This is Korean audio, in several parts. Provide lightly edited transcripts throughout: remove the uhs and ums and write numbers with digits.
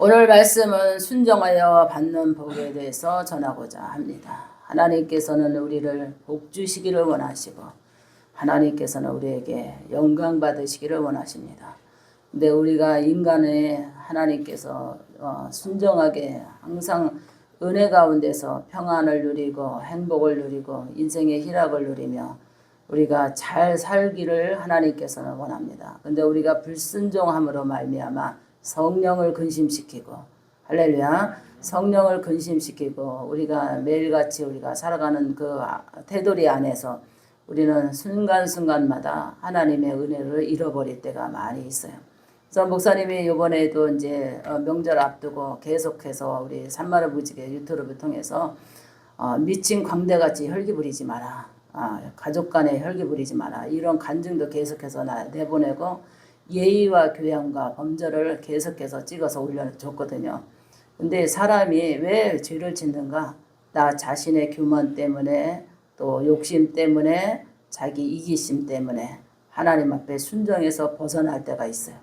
오늘 말씀은 순종하여 받는 복에 대해서 전하고자 합니다. 하나님께서는 우리를 복 주시기를 원하시고 하나님께서는 우리에게 영광 받으시기를 원하십니다. 근데 우리가 인간의 하나님께서 순종하게 항상 은혜 가운데서 평안을 누리고 행복을 누리고 인생의 희락을 누리며 우리가 잘 살기를 하나님께서는 원합니다. 근데 우리가 불순종함으로 말미암아 성령을 근심시키고 할렐루야 성령을 근심시키고 우리가 매일같이 우리가 살아가는 그 태도리 안에서 우리는 순간순간마다 하나님의 은혜를 잃어버릴 때가 많이 있어요. 그래서 목사님이 이번에도 이제 명절 앞두고 계속해서 우리 산마를 무지개 유튜브를 통해서 미친 광대같이 혈기 부리지 마라. 가족 간에 혈기 부리지 마라. 이런 간증도 계속해서 내보내고 예의와 교양과 범절을 계속해서 찍어서 올려줬거든요. 근데 사람이 왜 죄를 짓는가? 나 자신의 교만 때문에 또 욕심 때문에 자기 이기심 때문에 하나님 앞에 순종해서 벗어날 때가 있어요.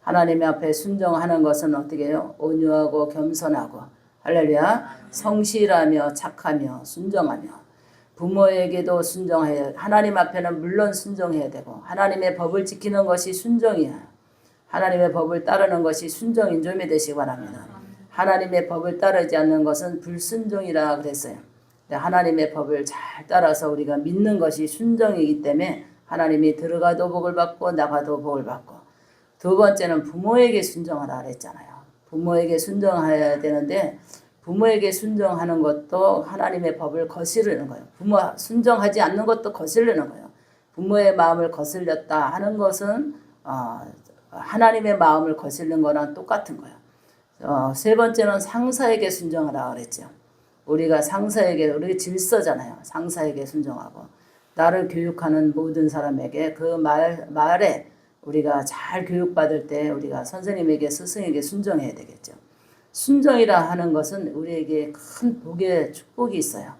하나님 앞에 순종하는 것은 어떻게 해요? 온유하고 겸손하고 할렐루야 성실하며 착하며 순종하며 부모에게도 순종해야 하나님 앞에는 물론 순종해야 되고 하나님의 법을 지키는 것이 순종이야. 하나님의 법을 따르는 것이 순종인 좀 되시기 바랍니다. 하나님의 법을 따르지 않는 것은 불순종이라 그랬어요. 하나님의 법을 잘 따라서 우리가 믿는 것이 순종이기 때문에 하나님이 들어가도 복을 받고 나가도 복을 받고 두 번째는 부모에게 순종하라 그랬잖아요. 부모에게 순종해야 되는데 부모에게 순종하는 것도 하나님의 법을 거스르는 거예요. 부모 순종하지 않는 것도 거스르는 거예요. 부모의 마음을 거슬렸다 하는 것은 하나님의 마음을 거스르는 거랑 똑같은 거예요. 세 번째는 상사에게 순종하라 그랬죠. 우리가 상사에게 우리 질서잖아요. 상사에게 순종하고 나를 교육하는 모든 사람에게 그 말에 우리가 잘 교육받을 때 우리가 선생님에게 스승에게 순종해야 되겠죠. 순종이라 하는 것은 우리에게 큰 복의 축복이 있어요.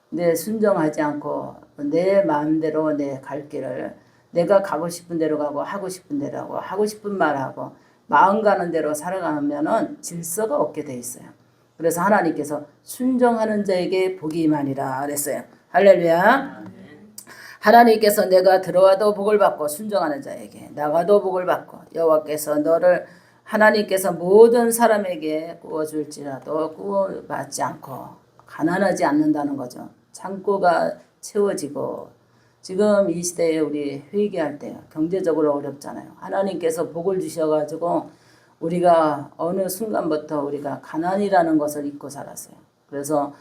근데 순종하지 않고 내 마음대로 내 갈 길을 내가 가고 싶은 대로 가고 하고 싶은 대로 하고 하고 싶은 말 하고 마음 가는 대로 살아가면은 질서가 없게 돼 있어요. 그래서 하나님께서 순종하는 자에게 복이 임하니라 그랬어요. 할렐루야. 하나님께서 내가 들어와도 복을 받고 순종하는 자에게 나가도 복을 받고 여호와께서 너를 하나님께서 모든 사람에게 구워줄지라도 구워받지 않고 가난하지 않는다는 거죠. 창고가 채워지고 지금 이 시대에 우리 회개할 때 경제적으로 어렵잖아요. 하나님께서 복을 주셔가지고 우리가 어느 순간부터 우리가 가난이라는 것을 잊고 살았어요. 그래서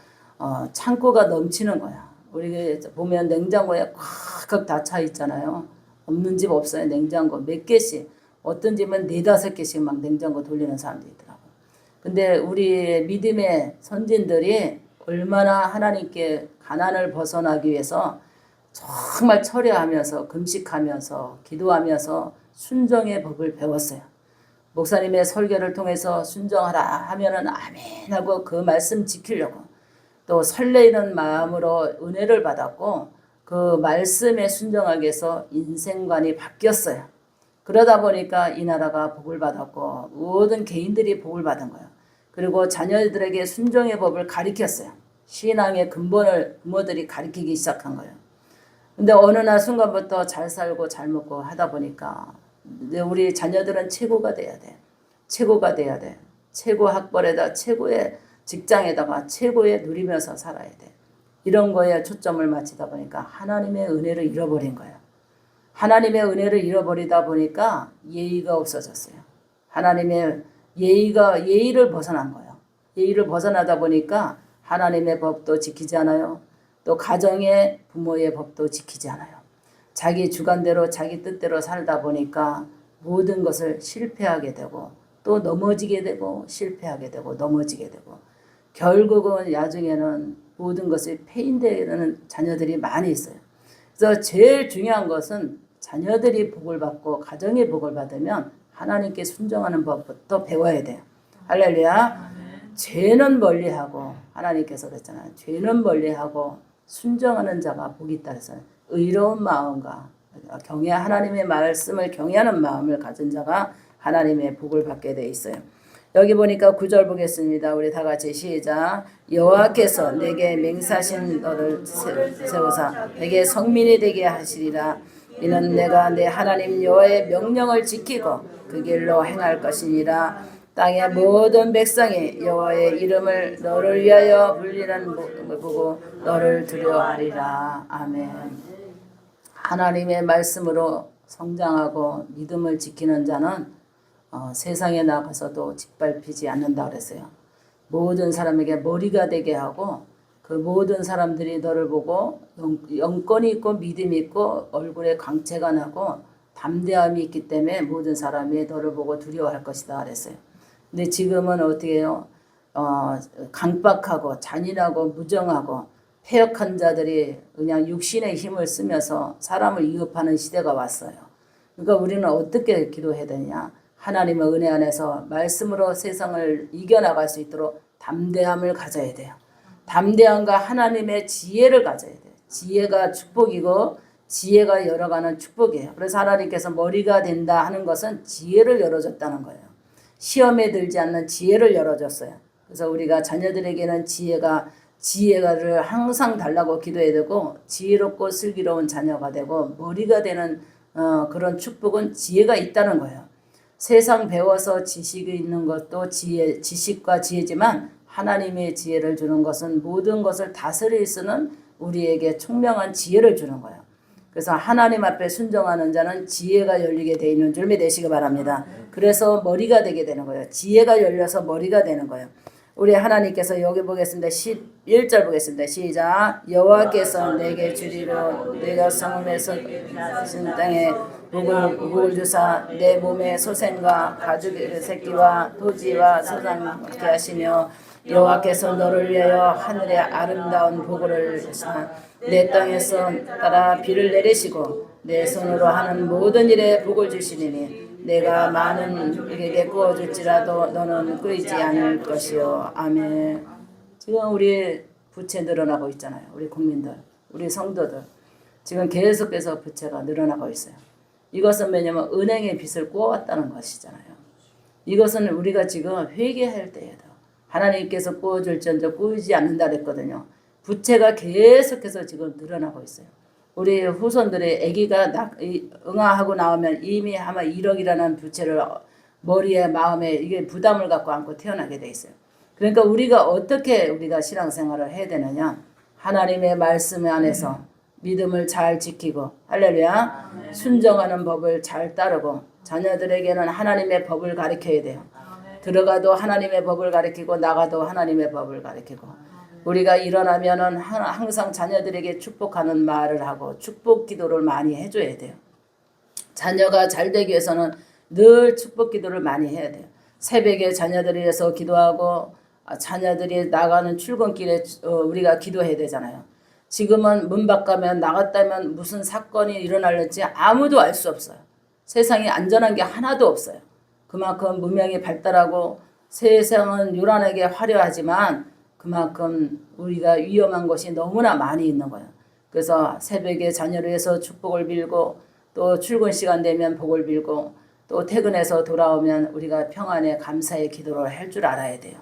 창고가 넘치는 거야. 우리 보면 냉장고에 꽉 다 차 있잖아요. 없는 집 없어요. 냉장고 몇 개씩. 어떤 집은 4-5개씩 막 냉장고 돌리는 사람도 있더라고요. 근데 우리 믿음의 선진들이 얼마나 하나님께 가난을 벗어나기 위해서 정말 철회하면서 금식하면서 기도하면서 순종의 법을 배웠어요. 목사님의 설교를 통해서 순종하라 하면은 아멘 하고 그 말씀 지키려고 또 설레이는 마음으로 은혜를 받았고 그 말씀에 순종하기 위해서 인생관이 바뀌었어요. 그러다 보니까 이 나라가 복을 받았고 모든 개인들이 복을 받은 거예요. 그리고 자녀들에게 순종의 법을 가르쳤어요. 신앙의 근본을 부모들이 가르치기 시작한 거예요. 근데 어느 날 순간부터 잘 살고 잘 먹고 하다 보니까 우리 자녀들은 최고가 돼야 돼. 최고가 돼야 돼. 최고 학벌에다 최고의 직장에다가 최고의 누리면서 살아야 돼. 이런 거에 초점을 맞추다 보니까 하나님의 은혜를 잃어버린 거예요. 하나님의 은혜를 잃어버리다 보니까 예의가 없어졌어요. 하나님의 예의를 벗어난 거예요. 예의를 벗어나다 보니까 하나님의 법도 지키지 않아요. 또 가정의 부모의 법도 지키지 않아요. 자기 주관대로 자기 뜻대로 살다 보니까 모든 것을 실패하게 되고 또 넘어지게 되고 실패하게 되고 넘어지게 되고 결국은 나중에는 모든 것이 폐인되는 자녀들이 많이 있어요. 그래서 제일 중요한 것은 자녀들이 복을 받고 가정의 복을 받으면 하나님께 순종하는 법부터 배워야 돼요. 할렐루야. 죄는 멀리하고 하나님께서 그랬잖아요. 죄는 멀리하고 순종하는 자가 복이 있다 해서 의로운 마음과 하나님의 말씀을 경외하는 마음을 가진 자가 하나님의 복을 받게 돼 있어요. 여기 보니까 9절 보겠습니다. 우리 다 같이 시작. 여호와께서 내게 맹세하신 너를 세우사 내게 성민이 되게 하시리라. 이는 내가 내 하나님 여호와의 명령을 지키고 그 길로 행할 것이니라. 땅의 모든 백성이 여호와의 이름을 너를 위하여 불리는 보고 너를 두려워하리라. 아멘. 하나님의 말씀으로 성장하고 믿음을 지키는 자는 세상에 나가서도 짓밟히지 않는다 그랬어요. 모든 사람에게 머리가 되게 하고 그 모든 사람들이 너를 보고 영권이 있고 믿음이 있고 얼굴에 광채가 나고 담대함이 있기 때문에 모든 사람이 너를 보고 두려워할 것이다 그랬어요. 근데 지금은 어떻게 해요? 강박하고 잔인하고 무정하고 패역한 자들이 그냥 육신의 힘을 쓰면서 사람을 위협하는 시대가 왔어요. 그러니까 우리는 어떻게 기도해야 되냐? 하나님의 은혜 안에서 말씀으로 세상을 이겨나갈 수 있도록 담대함을 가져야 돼요. 담대함과 하나님의 지혜를 가져야 돼요. 지혜가 축복이고 지혜가 열어가는 축복이에요. 그래서 하나님께서 머리가 된다 하는 것은 지혜를 열어줬다는 거예요. 시험에 들지 않는 지혜를 열어줬어요. 그래서 우리가 자녀들에게는 지혜를 항상 달라고 기도해야 되고 지혜롭고 슬기로운 자녀가 되고 머리가 되는 그런 축복은 지혜가 있다는 거예요. 세상 배워서 지식이 있는 것도 지식과 지혜지만 하나님의 지혜를 주는 것은 모든 것을 다스릴 수는 우리에게 총명한 지혜를 주는 거예요. 그래서 하나님 앞에 순종하는 자는 지혜가 열리게 되어 있는 줄 믿으시기 바랍니다. 그래서 머리가 되게 되는 거예요. 지혜가 열려서 머리가 되는 거예요. 우리 하나님께서 여기 보겠습니다. 11절 보겠습니다. 시작. 여호와께서 내게 주리로 내가 성읍에서 땅에 복을 주사 내 몸에 소생과 가죽의 새끼와 토지와 소장케 하시며 여호와께서 너를 위하여 하늘의 아름다운 복을 주사 내 땅에서 따라 비를 내리시고 내 손으로 하는 모든 일에 복을 주시리니 내가 많은 이에게 구워줄지라도 너는 끓이지 않을 것이요. 아멘. 지금 우리 부채 늘어나고 있잖아요. 우리 국민들, 우리 성도들 지금 계속해서 부채가 늘어나고 있어요. 이것은 왜냐하면 은행의 빚을 꾸어왔다는 것이잖아요. 이것은 우리가 지금 회개할 때에도 하나님께서 꾸어줄지언정 꾸이지 않는다 그랬거든요. 부채가 계속해서 지금 늘어나고 있어요. 우리 후손들의 아기가 응아하고 나오면 이미 아마 1억이라는 부채를 머리에 마음에 이게 부담을 갖고 안고 태어나게 돼 있어요. 그러니까 우리가 신앙생활을 해야 되느냐? 하나님의 말씀 안에서 믿음을 잘 지키고 할렐루야 순종하는 법을 잘 따르고 자녀들에게는 하나님의 법을 가르쳐야 돼요. 들어가도 하나님의 법을 가르치고 나가도 하나님의 법을 가르치고 우리가 일어나면은 항상 자녀들에게 축복하는 말을 하고 축복 기도를 많이 해줘야 돼요. 자녀가 잘 되기 위해서는 늘 축복 기도를 많이 해야 돼요. 새벽에 자녀들을 위해서 기도하고 자녀들이 나가는 출근길에 우리가 기도해야 되잖아요. 지금은 문 밖 가면 나갔다면 무슨 사건이 일어날지 아무도 알 수 없어요. 세상에 안전한 게 하나도 없어요. 그만큼 문명이 발달하고 세상은 요란하게 화려하지만 그만큼 우리가 위험한 것이 너무나 많이 있는 거예요. 그래서 새벽에 자녀를 위해서 축복을 빌고 또 출근 시간 되면 복을 빌고 또 퇴근해서 돌아오면 우리가 평안에 감사의 기도를 할 줄 알아야 돼요.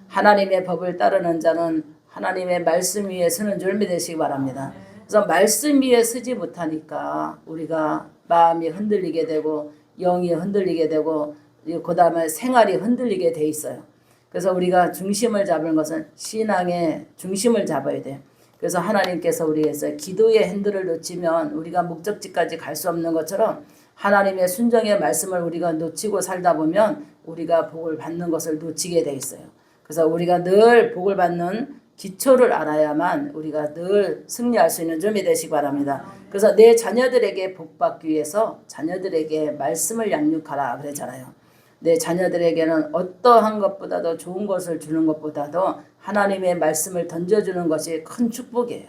하나님의 법을 따르는 자는 하나님의 말씀 위에 서는 줄 믿으시기 바랍니다. 그래서 말씀 위에 서지 못하니까 우리가 마음이 흔들리게 되고 영이 흔들리게 되고 그 다음에 생활이 흔들리게 돼 있어요. 그래서 우리가 중심을 잡은 것은 신앙의 중심을 잡아야 돼요. 그래서 하나님께서 우리에서 기도의 핸들을 놓치면 우리가 목적지까지 갈 수 없는 것처럼 하나님의 순종의 말씀을 우리가 놓치고 살다 보면 우리가 복을 받는 것을 놓치게 돼 있어요. 그래서 우리가 늘 복을 받는 기초를 알아야만 우리가 늘 승리할 수 있는 줄 믿으시기 바랍니다. 그래서 내 자녀들에게 복 받기 위해서 자녀들에게 말씀을 양육하라 그러잖아요. 내 자녀들에게는 어떠한 것보다도 좋은 것을 주는 것보다도 하나님의 말씀을 던져주는 것이 큰 축복이에요.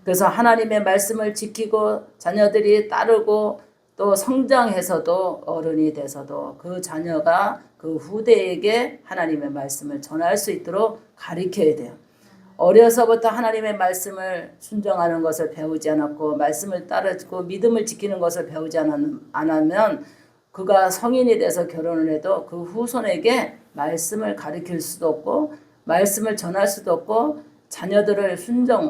그래서 하나님의 말씀을 지키고 자녀들이 따르고 또 성장해서도 어른이 돼서도 그 자녀가 그 후대에게 하나님의 말씀을 전할 수 있도록 가르쳐야 돼요. 어려서부터 하나님의 말씀을 순종하는 것을 배우지 않았고 말씀을 따르고 믿음을 지키는 것을 배우지 않으면 그가 성인이 돼서 결혼을 해도 그 후손에게 말씀을 가르칠 수도 없고 말씀을 전할 수도 없고 자녀들을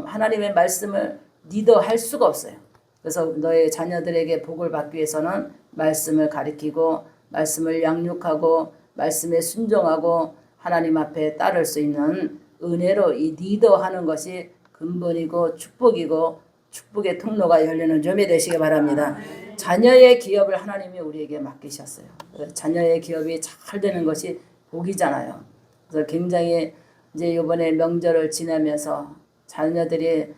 하나님의 말씀을 리더할 수가 없어요. 그래서 너의 자녀들에게 복을 받기 위해서는 말씀을 가르치고 말씀을 양육하고 말씀에 순종하고 하나님 앞에 따를 수 있는 은혜로 이 리더하는 것이 근본이고 축복이고 축복의 통로가 열리는 점이 되시기 바랍니다. 자녀의 기업을 하나님이 우리에게 맡기셨어요. 자녀의 기업이 잘 되는 것이 복이잖아요. 그래서 굉장히 이제 이번에 명절을 지나면서 자녀들이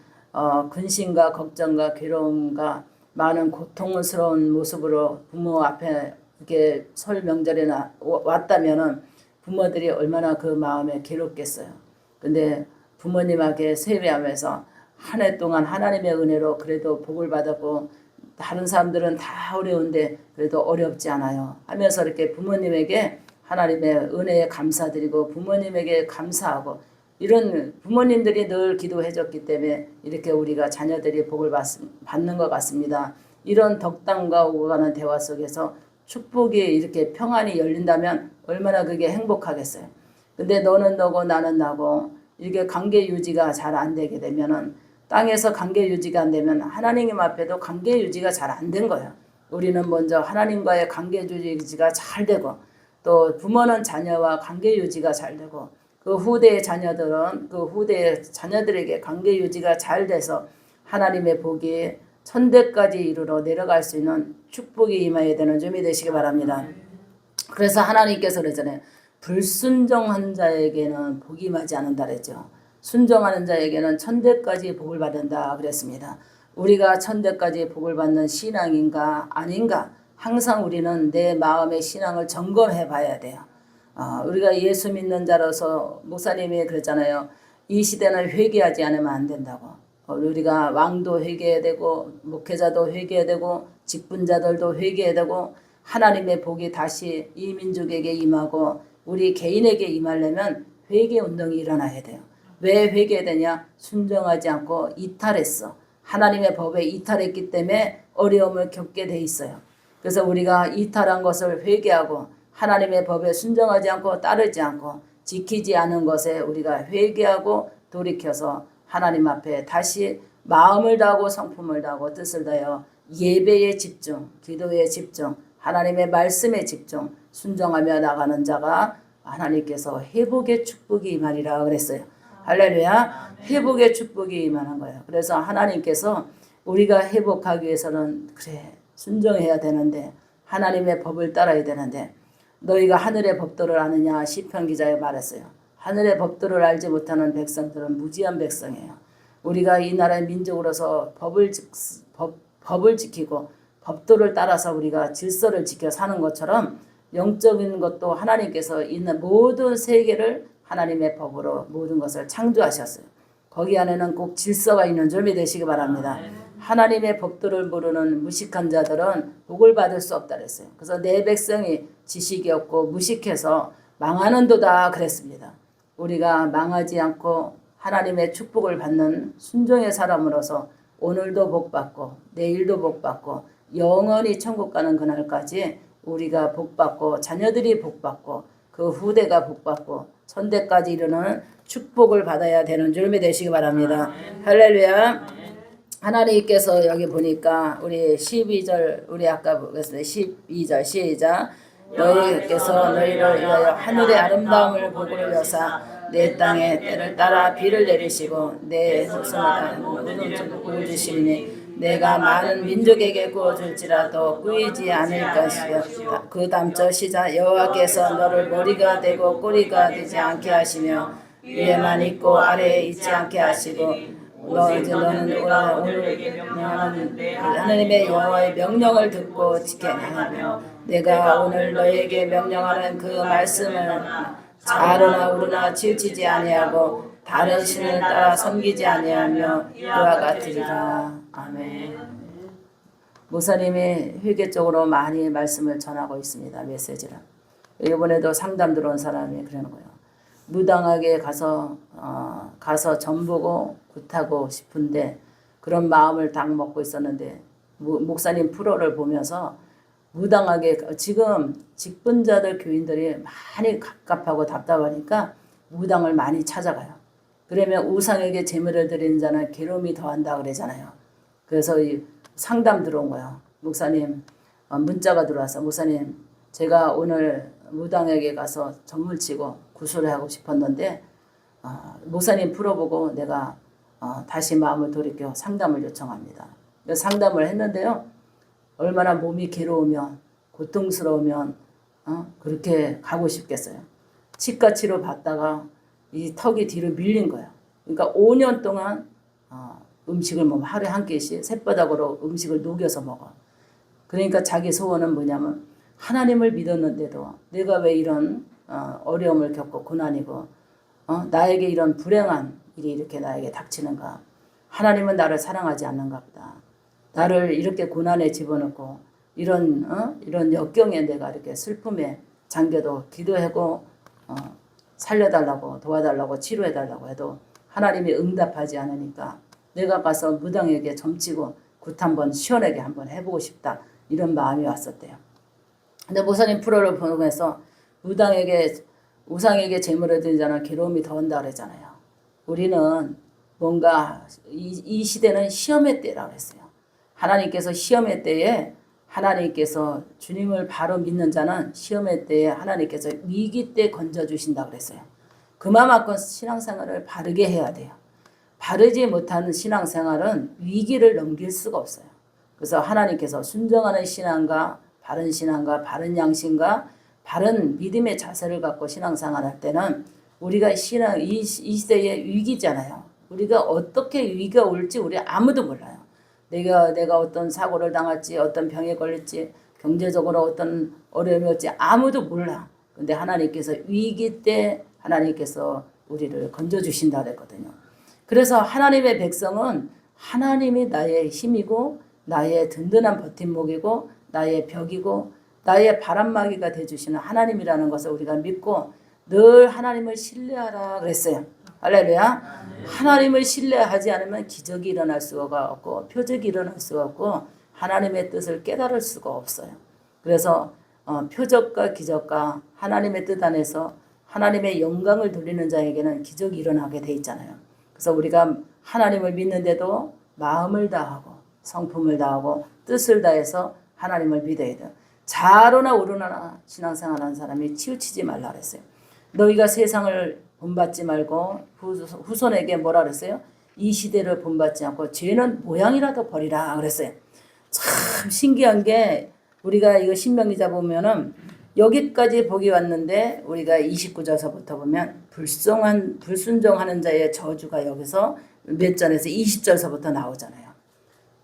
근심과 걱정과 괴로움과 많은 고통스러운 모습으로 부모 앞에 이렇게 설 명절에 왔다면은 부모들이 얼마나 그 마음에 괴롭겠어요. 근데 부모님에게 세배하면서 한 해 동안 하나님의 은혜로 그래도 복을 받았고 다른 사람들은 다 어려운데 그래도 어렵지 않아요 하면서 이렇게 부모님에게 하나님의 은혜에 감사드리고 부모님에게 감사하고 이런 부모님들이 늘 기도해 줬기 때문에 이렇게 우리가 자녀들이 복을 받는 것 같습니다. 이런 덕담과 오고 가는 대화 속에서 축복이 이렇게 평안이 열린다면 얼마나 그게 행복하겠어요. 근데 너는 너고 나는 나고 이렇게 관계 유지가 잘 안 되게 되면은 땅에서 관계 유지가 안 되면 하나님 앞에도 관계 유지가 잘 안 된 거예요. 우리는 먼저 하나님과의 관계 유지가 잘 되고 또 부모는 자녀와 관계 유지가 잘 되고 그 후대의 자녀들은 그 후대의 자녀들에게 관계 유지가 잘 돼서 하나님의 복이 천대까지 이르러 내려갈 수 있는 축복이 임하여야 되는 점이 되시기 바랍니다. 그래서 하나님께서 그러잖아요. 불순종한 자에게는 복이 임하지 않는다 그랬죠. 순종하는 자에게는 천대까지 복을 받는다 그랬습니다. 우리가 천대까지 복을 받는 신앙인가 아닌가 항상 우리는 내 마음의 신앙을 점검해 봐야 돼요. 우리가 예수 믿는 자로서 목사님이 그랬잖아요. 이 시대는 회개하지 않으면 안 된다고. 우리가 왕도 회개해야 되고 목회자도 회개해야 되고 직분자들도 회개해야 되고 하나님의 복이 다시 이 민족에게 임하고 우리 개인에게 임하려면 회개 운동이 일어나야 돼요. 왜 회개되냐? 순종하지 않고 이탈했어. 하나님의 법에 이탈했기 때문에 어려움을 겪게 돼 있어요. 그래서 우리가 이탈한 것을 회개하고 하나님의 법에 순종하지 않고 따르지 않고 지키지 않은 것에 우리가 회개하고 돌이켜서 하나님 앞에 다시 마음을 다하고 성품을 다하고 뜻을 다하여 예배에 집중, 기도에 집중, 하나님의 말씀에 집중, 순종하며 나가는 자가 하나님께서 회복의 축복이 임하리라 그랬어요. 할렐루야. 회복의 축복이 임하는 거예요. 그래서 하나님께서 우리가 회복하기 위해서는 그래 순종해야 되는데 하나님의 법을 따라야 되는데 너희가 하늘의 법도를 아느냐 시편 기자에 말했어요. 하늘의 법도를 알지 못하는 백성들은 무지한 백성이에요. 우리가 이 나라의 민족으로서 법을 지키고 법도를 따라서 우리가 질서를 지켜 사는 것처럼 영적인 것도 하나님께서 있는 모든 세계를 하나님의 법으로 모든 것을 창조하셨어요. 거기 안에는 꼭 질서가 있는 점이 되시기 바랍니다. 하나님의 법도를 모르는 무식한 자들은 복을 받을 수 없다 그랬어요. 그래서 내 백성이 지식이 없고 무식해서 망하는도다 그랬습니다. 우리가 망하지 않고 하나님의 축복을 받는 순종의 사람으로서 오늘도 복받고 내일도 복받고 영원히 천국 가는 그날까지 우리가 복받고 자녀들이 복받고 그 후대가 복받고 천대까지 이르는 축복을 받아야 되는 줄이 되시기 바랍니다. 할렐루야. 하나님께서 여기 보니까 우리 12절 우리 아까 보겠습니다. 12절 시작. 너희께서 너희를 위하여 하늘의 아름다움을 복을 여사 내 땅에 때를 따라 비를 내리시고 내 후손에게 우동을 구워주시니 내가 많은 민족에게 구워줄지라도 꾸이지 않을 것이요. 그 다음 절 시작. 여호와께서 너를 머리가 되고 꼬리가 되지 않게 하시며 위에만 있고 아래에 있지 않게 하시고 너는 오늘 하나님의 여호와의 명령을 듣고 지켜야 하며 내가 오늘 너에게 명령하는 그 말씀을 좌르나 우르나 치우치지 아니하고 다른 신을 따라 섬기지 아니하며 그와 같으리라. 아멘. 목사님이 회개적으로 많이 말씀을 전하고 있습니다. 메시지를. 이번에도 상담 들어온 사람이 그러는 거예요. 무당하게 가서 점 보고 굿하고 싶은데 그런 마음을 딱 먹고 있었는데 목사님 프로를 보면서 무당하게 지금 직분자들 교인들이 많이 갑갑하고 답답하니까 무당을 많이 찾아가요. 그러면 우상에게 제물을 드리는 자는 괴로움이 더한다 그러잖아요. 그래서 이 상담 들어온 거예요. 목사님, 문자가 들어와서 목사님, 제가 오늘 무당에게 가서 점을 치고 구슬을 하고 싶었는데 목사님 풀어보고 내가 다시 마음을 돌이켜 상담을 요청합니다. 상담을 했는데요. 얼마나 몸이 괴로우면 고통스러우면 그렇게 가고 싶겠어요. 치과 치료 받다가 이 턱이 뒤로 밀린 거예요. 그러니까 5년 동안 음식을 뭐 하루에 한 끼씩 쇳바닥으로 음식을 녹여서 먹어. 그러니까 자기 소원은 뭐냐면 하나님을 믿었는데도 내가 왜 이런 어려움을 겪고 고난이고 나에게 이런 불행한 일이 이렇게 나에게 닥치는가. 하나님은 나를 사랑하지 않는가 보다. 나를 이렇게 고난에 집어넣고 이런 역경에 내가 이렇게 슬픔에 잠겨도 기도하고 살려달라고 도와달라고 치료해달라고 해도 하나님이 응답하지 않으니까 내가 가서 무당에게 점치고 굿 한번 시원하게 한번 해보고 싶다. 이런 마음이 왔었대요. 근데 목사님 프로를 보면서 무당에게 우상에게 제물을 드린 자는 괴로움이 더한다 그랬잖아요. 우리는 뭔가 이 시대는 시험의 때라고 했어요. 하나님께서 시험의 때에 하나님께서 주님을 바로 믿는 자는 시험의 때에 하나님께서 위기 때 건져주신다 그랬어요. 그만큼 신앙생활을 바르게 해야 돼요. 바르지 못하는 신앙생활은 위기를 넘길 수가 없어요. 그래서 하나님께서 순정하는 신앙과 바른 양심과 바른 믿음의 자세를 갖고 신앙생활할 때는 우리가 이 시대의 위기잖아요. 우리가 어떻게 위기가 올지 우리 아무도 몰라요. 내가 어떤 사고를 당할지 어떤 병에 걸릴지 경제적으로 어떤 어려움이 올지 아무도 몰라. 근데 하나님께서 위기 때 하나님께서 우리를 건져주신다 그랬거든요. 그래서 하나님의 백성은 하나님이 나의 힘이고 나의 든든한 버팀목이고 나의 벽이고 나의 바람막이가 되주시는 하나님이라는 것을 우리가 믿고 늘 하나님을 신뢰하라 그랬어요. 할렐루야. 하나님을 신뢰하지 않으면 기적이 일어날 수가 없고 표적이 일어날 수가 없고 하나님의 뜻을 깨달을 수가 없어요. 그래서 표적과 기적과 하나님의 뜻 안에서 하나님의 영광을 돌리는 자에게는 기적이 일어나게 돼 있잖아요. 그래서 우리가 하나님을 믿는데도 마음을 다하고 성품을 다하고 뜻을 다해서 하나님을 믿어야 돼요. 좌로나 우로나 신앙생활하는 사람이 치우치지 말라 그랬어요. 너희가 세상을 본받지 말고 후손에게 뭐라 그랬어요? 이 시대를 본받지 않고 죄는 모양이라도 버리라 그랬어요. 참 신기한 게 우리가 이거 신명기자 보면은 여기까지 복이 왔는데 우리가 29절서부터 보면 불순종하는 자의 저주가 여기서 몇 절에서 20절서부터 나오잖아요.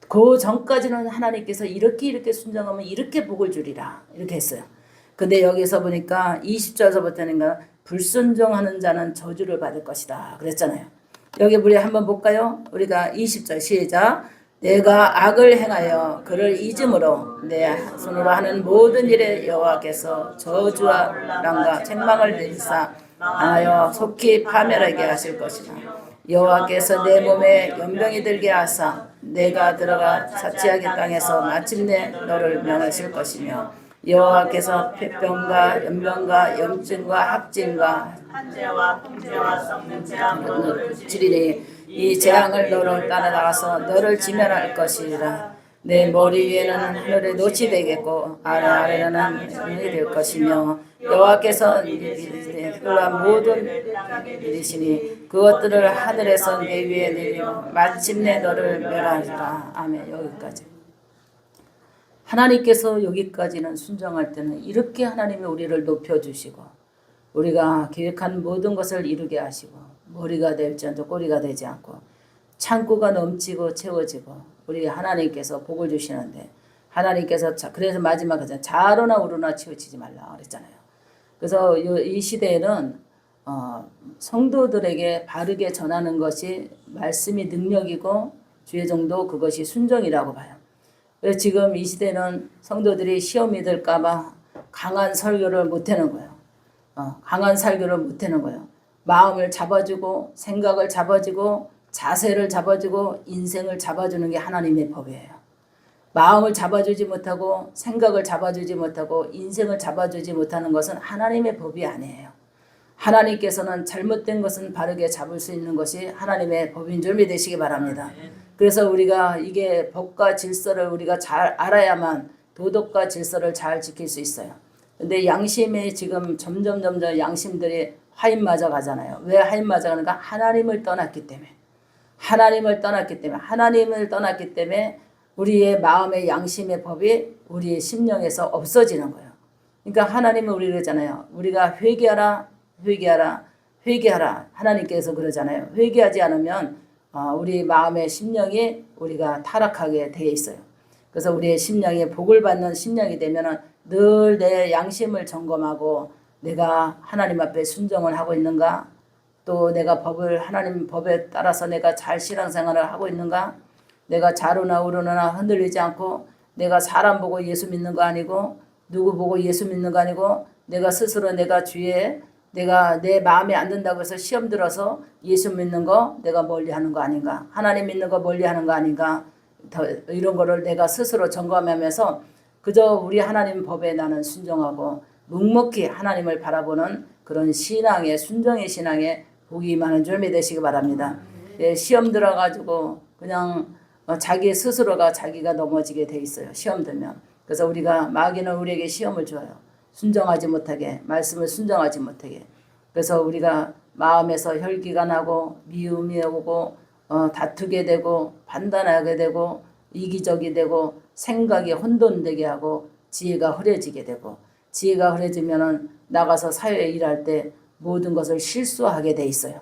그 전까지는 하나님께서 이렇게 순종하면 이렇게 복을 주리라 이렇게 했어요. 근데 여기서 보니까 20절서부터는 불순종하는 자는 저주를 받을 것이다 그랬잖아요. 여기 우리 한번 볼까요? 우리가 20절 시작. 내가 악을 행하여 그를 잊음으로 내 손으로 하는 모든 일에 여호와께서 저주와 란과 책망을 내리사 하여 속히 파멸하게 하실 것이다. 여호와께서 내 몸에 연병이 들게 하사 내가 들어가 사치하게 땅에서 마침내 너를 멸하실 것이며 여호와께서 폐병과 연병과 염증과 합진과 한재와 풍재와 썩는 재앙으로 주리니 이 재앙을 너를 따라나가서 너를 지면할 것이라. 내 머리 위에는 하늘의 놋이 되겠고 아래는 은이 될 것이며 여호와께서 그러한 모든 일이시니 그것들을 하늘에서 내 위에 내리며 마침내 너를 멸하리라. 아멘. 여기까지. 하나님께서 여기까지는 순종할 때는 이렇게 하나님이 우리를 높여주시고 우리가 계획한 모든 것을 이루게 하시고 머리가 될지언정 꼬리가 되지 않고 창고가 넘치고 채워지고 우리 하나님께서 복을 주시는데 하나님께서 그래서 마지막 하잖아요. 좌로나 우로나 치우치지 말라 그랬잖아요. 그래서 이 시대에는 성도들에게 바르게 전하는 것이 말씀이 능력이고 주의 정도 그것이 순종이라고 봐요. 그래서 지금 이 시대는 성도들이 시험이 들까봐 강한 설교를 못하는 거예요. 강한 설교를 못하는 거예요. 마음을 잡아주고 생각을 잡아주고 자세를 잡아주고 인생을 잡아주는 게 하나님의 법이에요. 마음을 잡아주지 못하고 생각을 잡아주지 못하고 인생을 잡아주지 못하는 것은 하나님의 법이 아니에요. 하나님께서는 잘못된 것은 바르게 잡을 수 있는 것이 하나님의 법인 줄 믿으시기 바랍니다. 그래서 우리가 이게 법과 질서를 우리가 잘 알아야만 도덕과 질서를 잘 지킬 수 있어요. 근데 양심이 지금 점점 양심들이 하인 맞아 가잖아요. 왜 하인 맞아 가는가? 하나님을 떠났기 때문에. 하나님을 떠났기 때문에 우리의 마음의 양심의 법이 우리의 심령에서 없어지는 거예요. 그러니까 하나님은 우리 그러잖아요. 우리가 회개하라. 하나님께서 그러잖아요. 회개하지 않으면 우리 마음의 심령이 우리가 타락하게 되어 있어요. 그래서 우리의 심령이 복을 받는 심령이 되면은 늘 내 양심을 점검하고 내가 하나님 앞에 순종을 하고 있는가? 또 내가 하나님 법에 따라서 내가 잘 신앙생활을 하고 있는가? 내가 좌로나 우로나 흔들리지 않고 내가 사람 보고 예수 믿는 거 아니고 누구 보고 예수 믿는 거 아니고 내가 스스로 내가 주위에 내가 내 마음에 안 든다고 해서 시험 들어서 예수 믿는 거 내가 멀리하는 거 아닌가? 하나님 믿는 거 멀리하는 거 아닌가? 이런 거를 내가 스스로 점검하면서 그저 우리 하나님 법에 나는 순종하고 묵묵히 하나님을 바라보는 그런 신앙의 순종의 신앙에 복이 많은 줄 믿으시기 바랍니다. 시험 들어가지고 그냥 자기 스스로가 자기가 넘어지게 돼 있어요. 시험 들면. 그래서 우리가 마귀는 우리에게 시험을 줘요. 순종하지 못하게, 말씀을 순종하지 못하게. 그래서 우리가 마음에서 혈기가 나고 미움이 오고 다투게 되고 판단하게 되고 이기적이 되고 생각이 혼돈되게 하고 지혜가 흐려지게 되고 지혜가 흐려지면은 나가서 사회에 일할 때 모든 것을 실수하게 돼 있어요.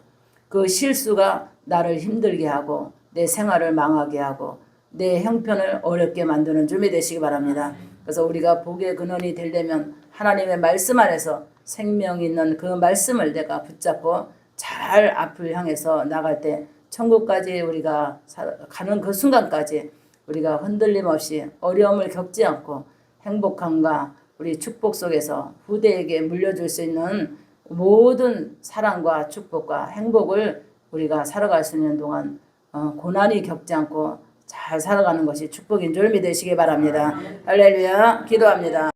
그 실수가 나를 힘들게 하고 내 생활을 망하게 하고 내 형편을 어렵게 만드는 줄 믿으시기 바랍니다. 그래서 우리가 복의 근원이 되려면 하나님의 말씀 안에서 생명 있는 그 말씀을 내가 붙잡고 잘 앞을 향해서 나갈 때 천국까지 우리가 가는 그 순간까지 우리가 흔들림 없이 어려움을 겪지 않고 행복함과 우리 축복 속에서 후대에게 물려줄 수 있는 모든 사랑과 축복과 행복을 우리가 살아갈 수 있는 동안 고난이 겪지 않고 잘 살아가는 것이 축복인 줄 믿으시기 바랍니다. 할렐루야. 기도합니다.